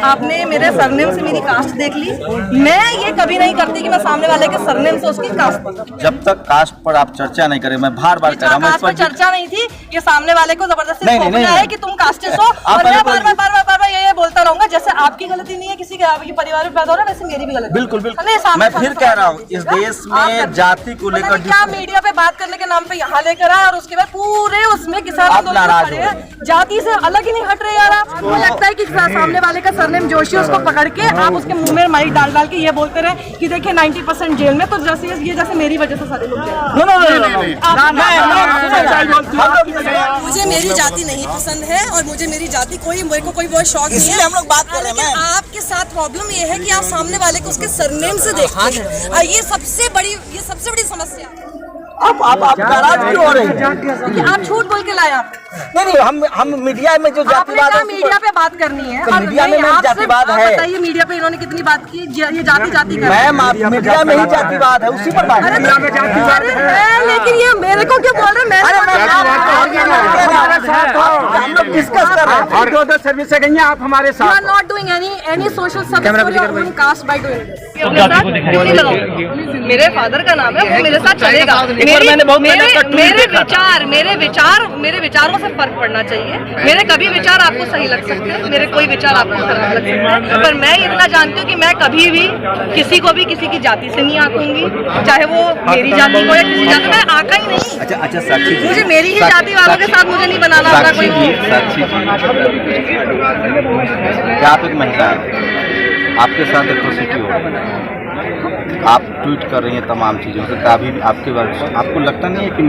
आपने मेरे सरनेम से मेरी कास्ट देख ली। मैं ये कभी नहीं करती कि मैं सामने वाले के सरनेम से उसकी कास्ट पकड़ूं। जब तक कास्ट पर आप चर्चा नहीं करें, मैं बार बार कह रहा हूं, कास्ट पर चर्चा नहीं थी, ये सामने वाले को जबरदस्ती थोपना है कि तुम कास्टिस्ट हो, और मैं बार बार ये बोलता रहूंगा। जैसे आपकी गलती नहीं है, किसी के आपके परिवार में पैदा हो रहा है, वैसे मेरी भी गलती। बिल्कुल बिल्कुल। मैं फिर कह रहा हूँ, इस देश में जाति को लेकर क्या मीडिया पे बात करने के नाम पे यहाँ लेकर आए, और उसके बाद पूरे उसमें किसान आंदोलन जाति से अलग ही नहीं हट रहे यार। आपको लगता है कि सामने वाले का सरनेम जोशी, उसको पकड़ के आप उसके मुंह में माइक डाल डाल के ये बोलते रहे कि देखिए 90% जेल में, तो जैसे मेरी वजह से सारे लोग मुझे मेरी जाति नहीं पसंद है, और मुझे मेरी जाति मेरे को कोई बहुत शौक नहीं है। हम लोग बात कर रहे हैं, आपके साथ प्रॉब्लम ये है कि आप सामने वाले को उसके सरनेम से देखते हैं, ये सबसे बड़ी समस्या। आप नाराज क्यों हो रहे हैं? आप झूठ बोल के लाए। आप नहीं, हम मीडिया में जो जातिवाद है, मीडिया पे बात करनी है, तो मीडिया में जातिवाद है। बताइए मीडिया पे इन्होंने कितनी बात की, ये जाति मैम, मीडिया में ही जातिवाद है, उसी पर बात है। लेकिन ये मेरे को क्यों बोल रहे हैं? हम लोग डिस्कस कर रहे हैं, और 2 सर्विस से गई हैं आप हमारे साथ। You are not doing any social service for your own caste by doing this. मेरे फादर का नाम है, वो मेरे साथ चलेगा। मेरे विचारों से फर्क पड़ना चाहिए। मेरे कभी विचार आपको सही लग सकते हैं, मेरे कोई विचार आपको खराब लग सकते हैं, पर मैं इतना जानती हूँ कि मैं कभी भी किसी को भी किसी की जाति से नहीं आंकूंगी, चाहे वो मेरी जाति हो या किसी जाति, मैं आका ही नहीं। अच्छा साक्षी जी, मुझे मेरी ही जाति वालों के साथ मुझे नहीं बनाना होगा कोई। साक्षी जी, क्या आप एक महिला हैं, आपके साथ एट्रोसिटी हो, आप ट्वीट कर रही हैं तमाम चीज़ों से, तभी आपके बारे आपको लगता नहीं है कि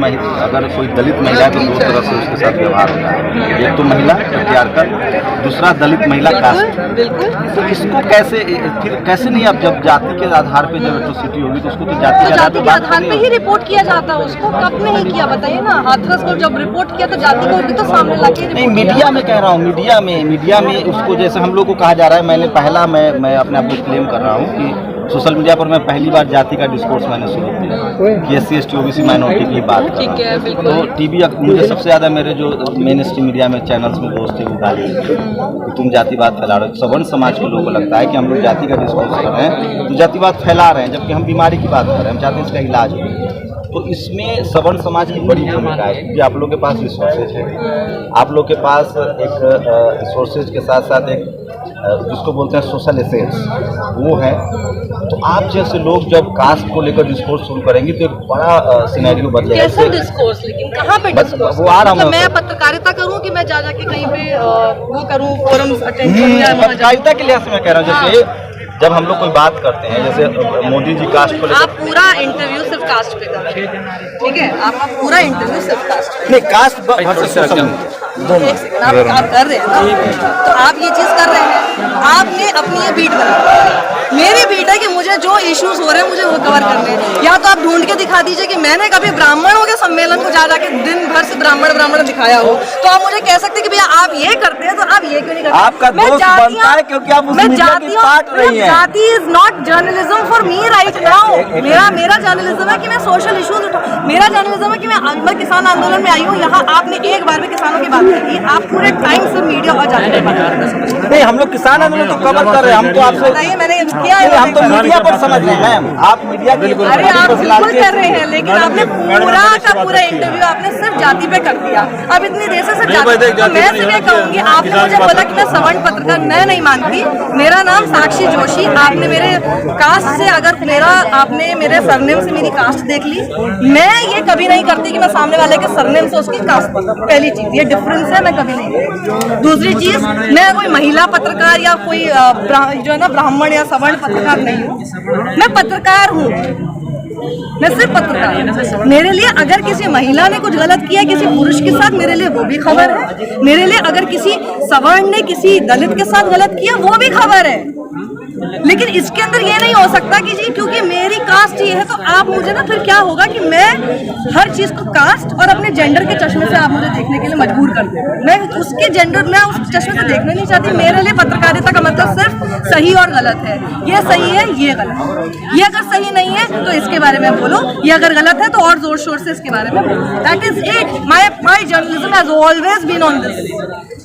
अगर कोई दलित महिला है तो 2 तरह से उसके साथ व्यवहार होता है, एक तो महिला प्रत्यार्कर, दूसरा दलित महिला कास्ट। तो इसको कैसे नहीं, आप जब जाति के आधार पे जब एट्रोसिटी होगी तो उसको तो जाति के आधार पे ही रिपोर्ट किया जाता है। उसको कब नहीं किया बताइए ना? हाथरस को जब रिपोर्ट किया तो जाति को भी तो सामने लाके नहीं, मीडिया में कह रहा हूँ, मीडिया में उसको जैसे हम लोग को कहा जा रहा है। मैं अपने आप को क्लेम कर रहा हूँ कि सोशल मीडिया पर मैं पहली बार जाति का डिस्कोर्स मैंने शुरू किया कि SC ST OBC माइनॉरिटी की बात कर रहा हूं। तो टीवी मुझे सबसे ज़्यादा मेरे जो मेन स्ट्रीम मीडिया में चैनल्स में दोस्त थे वो गाली कि तुम जातिवाद फैला रहे हो। सवर्ण समाज के लोगों को लगता है कि हम लोग जाति का डिस्कोर्स कर रहे हैं तो जातिवाद फैला रहे हैं, जबकि हम बीमारी की बात कर रहे हैं, हम चाहते हैं इसका इलाज हो। तो इसमें सवर्ण समाज की बड़ी भूमिका है क्योंकि आप लोग के पास रिसोर्सेज है, आप लोग के पास एक रिसोर्सेज के साथ साथ एक जिसको बोलते हैं सोशल एसेट्स वो है। तो आप जैसे लोग जब कास्ट को लेकर डिस्कोर्स शुरू करेंगे तो एक बड़ा सिनेरियो बदलेगा। कैसे डिस्कोर्स? लेकिन कहाँ पे डिस्कोर्स? वो आ रहा हूँ मैं पत्रकारिता करूँ कि मैं जा जाके कहीं पे वो करूँ, फोरम्स अटेंड करूँ? पत्रकारिता के लिहाज से मैं कह रहा हूँ, जैसे जब हम लोग कोई बात करते हैं, जैसे मोदी जी कास्ट को लेकर, आप पूरा इंटरव्यू सिर्फ कास्ट पे कर रहे हैं, ठीक है? आप पूरा इंटरव्यू सिर्फ कास्ट नहीं, कास्ट आप कर रहे हैं ना, तो आप ये चीज कर रहे हैं। आपने अपनी ये बीट बना, मेरी बीट है कि मुझे जो इश्यूज हो रहे हैं मुझे वो कवर करने हैं। या तो आप ढूंढ के दिखा दीजिए कि मैंने कभी ब्राह्मणों के सम्मेलन को जा जाके दिन भर से ब्राह्मण दिखाया हो, तो आप मुझे कह सकते हैं कि भैया आप ये करते हैं तो आप ये क्यों नहीं करते? आपका दोस्त बनता है क्योंकि आप उस मीडिया की पार्ट रही हैं। जाति is not journalism for me right now. मेरा जर्नलिज्म है कि मैं सोशल इश्यूज उठाऊं। मेरा जर्नलिज्म है कि मैं किसान आंदोलन में आई हूँ। यहाँ आपने एक बार में किसानों की बात करी, आप पूरे टाइम से मीडिया और जाति की बात करते हैं। नहीं, हम लोग किसान आंदोलन तो कवर कर रहे हैं, हम तो आपसे मैंने किया है, हम तो मीडिया पर समझ रहे हैं। आप मीडिया की अरे आप बिल्कुल कर रहे हैं, लेकिन आपने पूरा का पूरा इंटरव्यू आपने सिर्फ जाति पे कर दिया। अब इतनी देर से सिर्फ जाति, तो मैं सिर्फ ये कहूँगी, आपने मुझे बोला कि मैं सवर्ण पत्रकार, मैं नहीं मानती। मेरा नाम साक्षी जोशी। आपने मेरे कास्ट से आपने मेरे सरनेम से मेरी कास्ट देख ली। मैं ये कभी नहीं करती कि मैं सामने वाले के सरनेम से उसकी कास्ट पकड़ूं। पहली चीज ये डिफरेंस है, मैं कभी नहीं। दूसरी चीज, मैं कोई महिला पत्रकार या कोई जो है ना ब्राह्मण या सवर्ण पत्रकार नहीं हूँ। मैं पत्रकार हूँ, मैं सिर्फ पत्रकार। मेरे लिए अगर किसी महिला ने कुछ गलत किया किसी पुरुष के साथ, मेरे लिए वो भी खबर है। मेरे लिए अगर किसी सवर्ण ने किसी दलित के साथ गलत किया वो भी खबर है। लेकिन इसके अंदर ये नहीं हो सकता कि जी क्योंकि मेरी कास्ट ये है तो आप मुझे ना, फिर क्या होगा कि मैं हर चीज को कास्ट और अपने जेंडर के चश्मे से आप मुझे देखने के लिए मजबूर कर दें। मैं उसके जेंडर, मैं उस चश्मे से देखना नहीं चाहती। मेरे लिए पत्रकारिता का मतलब सिर्फ सही और गलत है। ये सही है, ये गलत है। ये अगर सही नहीं है तो इसके बारे में बोलो, ये अगर गलत है तो और जोर शोर से इसके बारे में बोलो। That is it. My journalism has always been on this.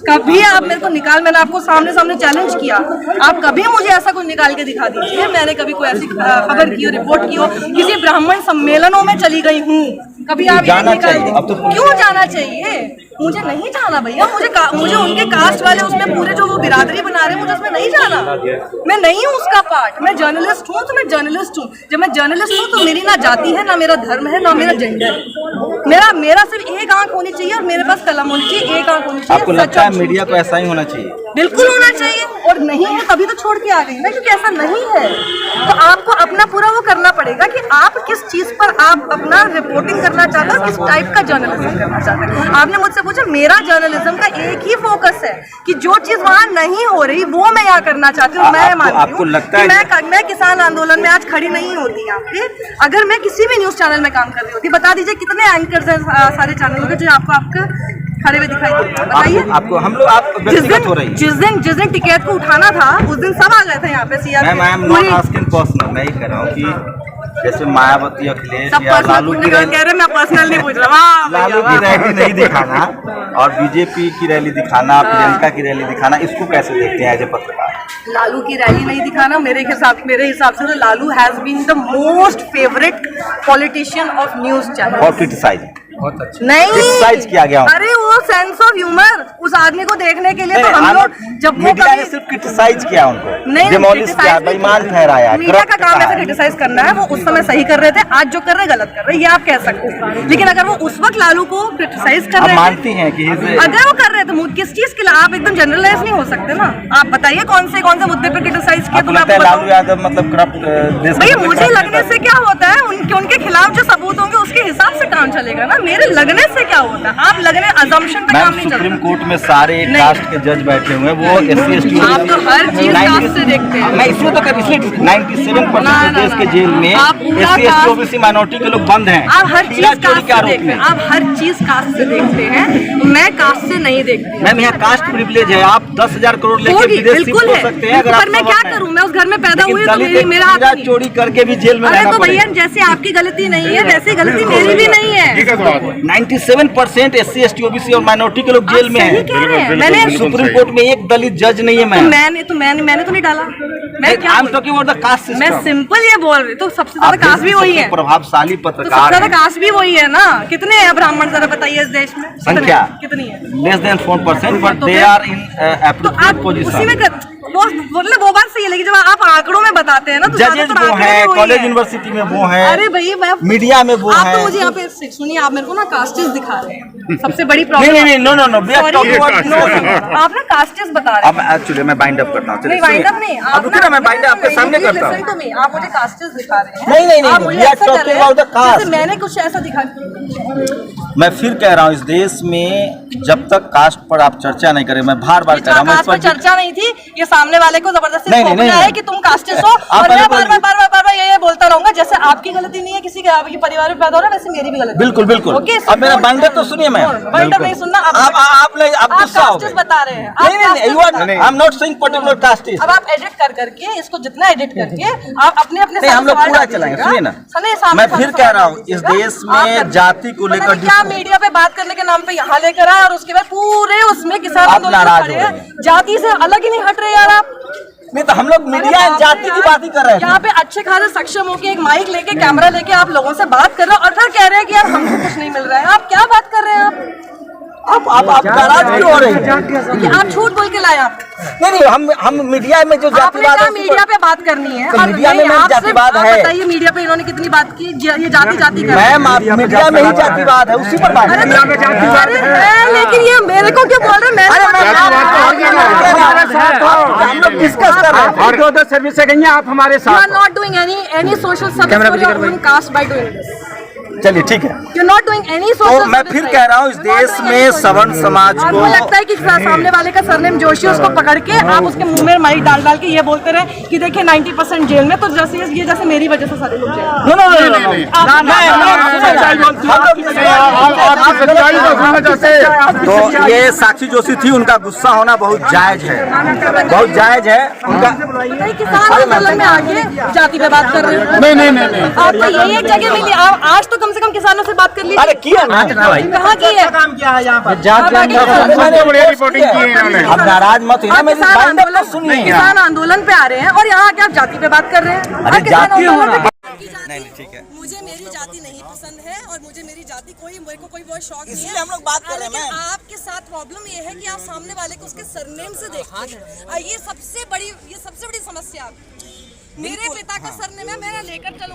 कभी आप मेरे को मैंने आपको सामने चैलेंज किया, आप कभी मुझे ऐसा कुछ निकाल के दिखा दीजिए मैंने कभी कोई ऐसी खबर की हो, रिपोर्ट की हो, किसी ब्राह्मण सम्मेलनों में चली गई हूँ, कभी आप ये निकाल दीजिए। क्यों जाना चाहिए? मुझे नहीं जाना भैया, मुझे उनके कास्ट वाले उसमें पूरे जो वो बिरादरी बना रहे हैं मुझे उसमें नहीं जाना। मैं नहीं हूँ उसका पार्ट, मैं जर्नलिस्ट हूँ तो मैं जर्नलिस्ट हूँ। जब मैं जर्नलिस्ट हूँ तो मेरी ना जाति है, ना मेरा धर्म है, ना मेरा जेंडर है। मेरा सिर्फ एक आंख होनी चाहिए और मेरे पास कलम होनी चाहिए, एक आंख होनी चाहिए। आपको लगता है मीडिया को ऐसा ही होना चाहिए? बिल्कुल होना चाहिए, और नहीं है तभी तो छोड़ के आ गई ना, क्योंकि ऐसा नहीं है तो आपको अपना पूरा वो करना पड़ेगा कि आप किस चीज पर आप अपना रिपोर्टिंग करना चाहते हो, किस टाइप का जर्नलिज्म करना चाहते हैं। आपने मुझसे पूछा, मेरा जर्नलिज्म का एक ही फोकस है कि जो चीज वहां नहीं हो रही वो मैं यहाँ करना चाहती हूँ। मैं मानती हूँ मैं किसान आंदोलन में आज खड़ी नहीं होती यहाँ पे, अगर मैं किसी भी न्यूज चैनल में काम कर रही होती। बता दीजिए कितने एंकर्स हैं सारे चैनलों के जो आपका खड़े हुए दिखाई देते हैं, बताइए। आपको हम लोग आप व्यक्तिगत हो रही है। जिस दिन टिकट को उठाना था उस दिन सब आ गए थे यहाँ पे CR. Ma'am I am not asking personal, मैं ही कह रहा हूँ कि जैसे मायावती, अखिलेश या लालू की रैली, कह रहे मैं पर्सनल नहीं पूछ रहा, लालू की रैली नहीं दिखाना और बीजेपी की रैली दिखाना, प्रियंका की रैली दिखाना, इसको कैसे देखते हैं एज ए पत्रकार? लालू की रैली नहीं दिखाना मेरे हिसाब से तो Lalu has been the most favourite politician of news channel. और क्रिटिसाइज नहीं क्रिटिसाइज किया गया। अरे वो सेंस ऑफ ह्यूमर उस आदमी को देखने के लिए तो हम लोग जब वो मीडिया ने सिर्फ क्रिटिसाइज किया उनको, नहीं डिमोलिश किया, बेईमान ठहराया। मीडिया का काम ऐसे क्रिटिसाइज करना है, वो उस समय सही कर रहे थे, आज जो कर रहे गलत कर रहे, ये आप कह सकते हैं। लेकिन अगर वो उस वक्त लालू को क्रिटिसाइज कर रहे थे, मानती हैं कि अगर वो कर रहे थे किस चीज के लिए, आप एकदम जनरलाइज नहीं हो सकते ना। आप बताइए कौन से मुद्दे पे क्रिटिसाइज किया? लालू यादव मतलब करप्ट? भैया मुझे लगने से क्या होता है, उनके खिलाफ जो सबूत होंगे उसके हिसाब से काम चलेगा ना, मेरे लगने से क्या होता है? आप लगने अजम्पशन पे काम नहीं चलता। सुप्रीम कोर्ट में सारे कास्ट के जज बैठे हुए हैं, वो SC ST आप तो हर चीज कास्ट से देखते हैं। मैं इसलिए तो कर, इसलिए 97% देश के जेल में SC ST OBC माइनॉरिटी के लोग बंद हैं। आप हर चीज कास्ट से देखते हैं, आप हर चीज कास्ट से देखते हैं, मैं कास्ट से नहीं देखती। मैम यहाँ कास्ट प्रिविलेज है, आप 10,000 करोड़ लेके विदेश शिफ्ट हो सकते हैं। पर मैं क्या करूँ, मैं उस घर में पैदा हुई तो मेरा हाथ चोरी करके भी जेल में रहना पड़ेगा। तो भैया जैसे आपकी गलती नहीं है वैसे गलती मेरी भी नहीं है। 97% SC ST OBC और माइनॉरिटी के लोग जेल में हैं। मैंने सुप्रीम कोर्ट में एक दलित जज नहीं है। मैंने तो नहीं डाला। मैं क्या कास्ट मैं सिंपल ये बोल रही, तो सबसे ज्यादा कास्ट भी वही है, प्रभावशाली तो सबसे पत्रकार ज्यादा कास्ट भी वही है ना। कितने हैं ब्राह्मण जरा बताइए इस देश में? संख्या कितनी है? Less than 4%, but they are in appropriate position. मतलब वो बात सही है, लेकिन जब आप आंकड़ों में बताते हैं ना तो जजेज वो है, कॉलेज यूनिवर्सिटी में वो है, अरे भैया मीडिया में वो आप है। तो मुझे यहाँ पे सुनिए, आप मेरे को ना कास्टेज दिखा रहे हैं, सबसे बड़ी नहीं प्रॉब्लम। नो आप ना कास्टेज बता रहे हैं। अब एक्चुअली मैं बाइंड अप करता हूँ। नहीं बाइंड अप नहीं, आप ना मैं बाइंड अप आपके सामने करता हूँ। आप मुझे कास्टेज दिखा रहे हैं। नहीं, मुझे ऐसा कर रहे हैं जैसे मैंने कुछ ऐसा दिखा। मैं फिर कह रहा हूँ, इस देश में जब तक कास्ट पर आप चर्चा नहीं करें, मैं बार बार कह रहा हूँ, कास्ट पर चर्चा नहीं थी, ये सामने वाले को जबरदस्ती थोपना है कि तुम कास्टेज हो, और मैं बार ये बोलता रहूंगा जैसे आपकी गलती नहीं है, किसी के आपके परिवार में पैदा हो रहा है वैसे मेरी भी गलती। बिल्कुल। अब मेरा बाइंडर तो सुनिए, मैं बाइंडर नहीं सुनना। आप गुस्सा हो गए, बता रहे हैं। नहीं, I am not saying particular caste. अब आप एडिट करके इसको जितना एडिट करके आप अपने हम लोग पूरा चलाएंगे। सुनिए ना, मैं फिर कह रहा हूँ, इस देश में जाति को लेकर क्या मीडिया पे बात करने के नाम पे यहाँ लेकर आए, और उसके बाद पूरे उसमें किसान आंदोलन खड़े हैं, जाति से अलग ही नहीं हट रहे यार आप। नहीं तो हम लोग मीडिया जाति की बात ही कर रहे हैं। यहाँ पे अच्छे खासे सक्षम होके एक माइक लेके कैमरा लेके आप लोगों से बात कर रहे हो, और फिर कह रहे हैं कि यार हमको कुछ नहीं मिल रहा है। आप क्या बात कर रहे हैं? आप नाराज क्यों हो रही हैं? कि आप झूठ बोल के लाए आप। नहीं, हम मीडिया में जो जातिवाद है, मीडिया पे बात करनी है, तो मीडिया में जातिवाद है। बताइए मीडिया पे इन्होंने कितनी बात की, ये जाति कर मैम मीडिया में ही जातिवाद है, उसी पर बात है। लेकिन ये मेरे को क्यों बोल रहे हैं? हम लोग डिस्कस कर रहे हैं, और 2 सर्विस से गई हैं आप हमारे You are साथ। not doing any social service for your own caste by doing this. चलिए ठीक है। You're not doing any social तो मैं service फिर by कह रहा हूँ, इस You're not देश doing में any social सवर्ण service. समाज आपको को लगता है कि सामने वाले का सरनेम जोशी, उसको पकड़ के आप उसके मुंह में माइक डाल के ये बोलते रहे कि देखिए 90% जेल में, तो जैसे मेरी वजह से सारे लोग तो ये साक्षी जोशी थी, उनका गुस्सा होना बहुत जायज है, बहुत जायज है उनका। किसान आंदोलन में आके जाति पे बात कर रहे हैं। नहीं आप तो यही एक जगह मिली, आज तो कम से कम किसानों से बात कर लीजिए। अरे किया ना भाई, कहाँ की है? काम किया है यहाँ पर रिपोर्टिंग की है इन्होंने। अब नाराज मत होइए, आप मेरी किसान बात आंदोलन सुनिए। किसान आंदोलन पे आ रहे हैं और यहाँ आके आप जाति पे बात कर रहे हैं। अरे आप किसान जाति हो आंदोलन रहा पे- नहीं ठीक है। मुझे मेरी जाति नहीं पसंद है और मुझे मेरी जाति मेरे को कोई बहुत शौक नहीं है। इसलिए हम लोग बात कर रहे हैं, लेकिन मैम। आपके साथ प्रॉब्लम ये है कि आप सामने वाले को उसके सरनेम से देखते हैं। ये सबसे बड़ी समस्या। मेरे पिता का सरनेम है, मैं लेकर चलूंगा।